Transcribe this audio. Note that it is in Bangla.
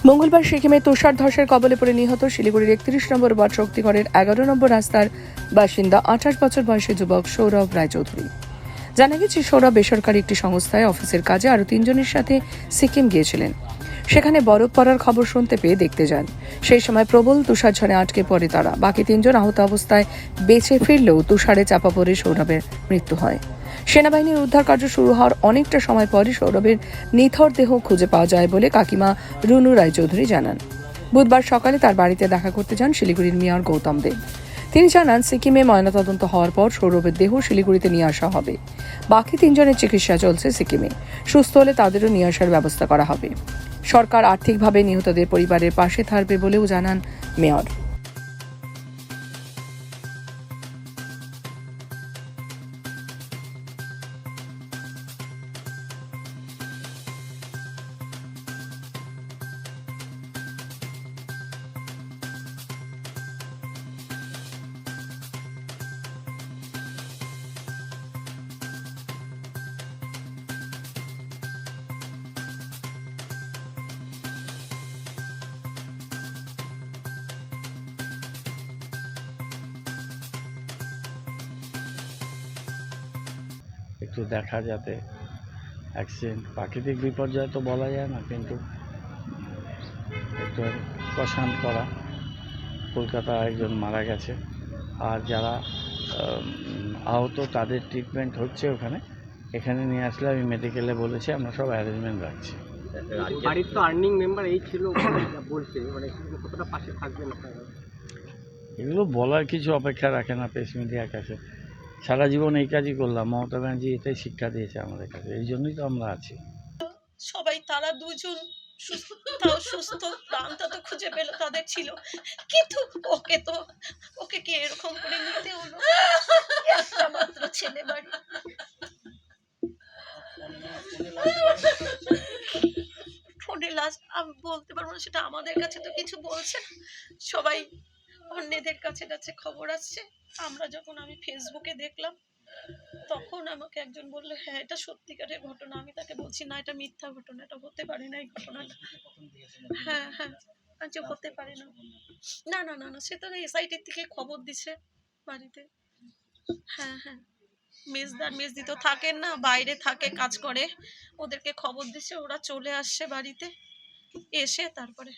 মঙ্গলবার সিকিমে তুষার ধসের কবলে পড়ে নিহত শিলিগুড়ির ৩১ নম্বর ওয়ার্ড শক্তিগড়ের ১১ নম্বর রাস্তার বাসিন্দা ২৮ বছর বয়সী যুবক সৌরভ রায়চৌধুরী। জানা গেছে, সৌরভ বেসরকারি একটি সংস্থায় অফিসের কাজে আরও ৩ জনের সাথে সিকিম গিয়েছিলেন। সেখানে বরফ পড়ার খবর শুনতে পেয়ে দেখতে যান। সেই সময় প্রবল তুষারঝড়ে আটকে পড়ে তারা। বাকি ৩ জন আহত অবস্থায় বেঁচে ফিরলেও তুষারে চাপা পড়ে সৌরভের মৃত্যু হয়। সেনাবাহিনীর উদ্ধার কার্য শুরু হওয়ার অনেকটা সময় পরই সৌরভের নিথর দেহ খুঁজে পাওয়া যায় বলে কাকিমা রুনু রায়চৌধুরী জানান। বুধবার সকালে তার বাড়িতে দেখা করতে যান শিলিগুড়ির মেয়র গৌতম দেব। তিনি জানান, সিকিমে ময়নাতদন্ত হওয়ার পর সৌরভের দেহ শিলিগুড়িতে নিয়ে আসা হবে। বাকি ৩ জনের চিকিৎসা চলছে সিকিমে। সুস্থ হলে তাদেরও নিয়ে আসার ব্যবস্থা করা হবে। সরকার আর্থিকভাবে নিহতদের পরিবারের পাশে থাকবে বলেও জানান মেয়র। একটু দেখা যাতে অ্যাক্সিডেন্ট, প্রাকৃতিক বিপর্যয় তো বলা যায় না, কিন্তু একটু প্রশান্ত করা। কলকাতায় একজন মারা গেছে, আর যারা আহত তাদের ট্রিটমেন্ট হচ্ছে এখানে নিয়ে আসলে আমি মেডিকেলে বলেছি, আমরা সব অ্যারেঞ্জমেন্ট রাখছি। বাড়ির তো আর্নিং মেম্বার এই ছিল বলছে, মানে কতটা পাশে থাকবেন আপনারা? এগুলো বলার কিছু অপেক্ষা রাখে না প্রেস মিডিয়ার কাছে। সারা জীবন এই কাজই করলাম, মমতা ব্যানার্জি এটাই শিক্ষা দিয়েছে আমাদের কাছে, এই জন্যই তো আমরা আছি। সবাই তারা দুজন সুস্থ প্রাণটা তো খুঁজে পেল, তাদের ছিল, কিন্তু ওকে কি এরকম করে নিতে হলো? একটা মাত্র ছেলে বাড়ি। ফোনে লাশ আমি বলতে পারবো না, সেটা আমাদের কাছে তো কিছু বলছে না। সবাই অন্যদের কাছে কাছে খবর আসছে। আমি ফেসবুকে দেখলাম, তখন আমাকে একজন বললো, হ্যাঁ এটা সত্যিকারের ঘটনা। আমি তাকে বলছি, না এটা মিথ্যা ঘটনা, এটা হতে পারে না এই ঘটনাটা। হ্যাঁ হ্যাঁ, আচ্ছা হতে পারে না। না না না না, সে তো এসআইটির থেকে খবর দিছে বাড়িতে। হ্যাঁ হ্যাঁ, মেজদি তো থাকেন না, বাইরে থাকে, কাজ করে, ওদেরকে খবর দিছে, ওরা চলে আসছে বাড়িতে, এসে তারপরে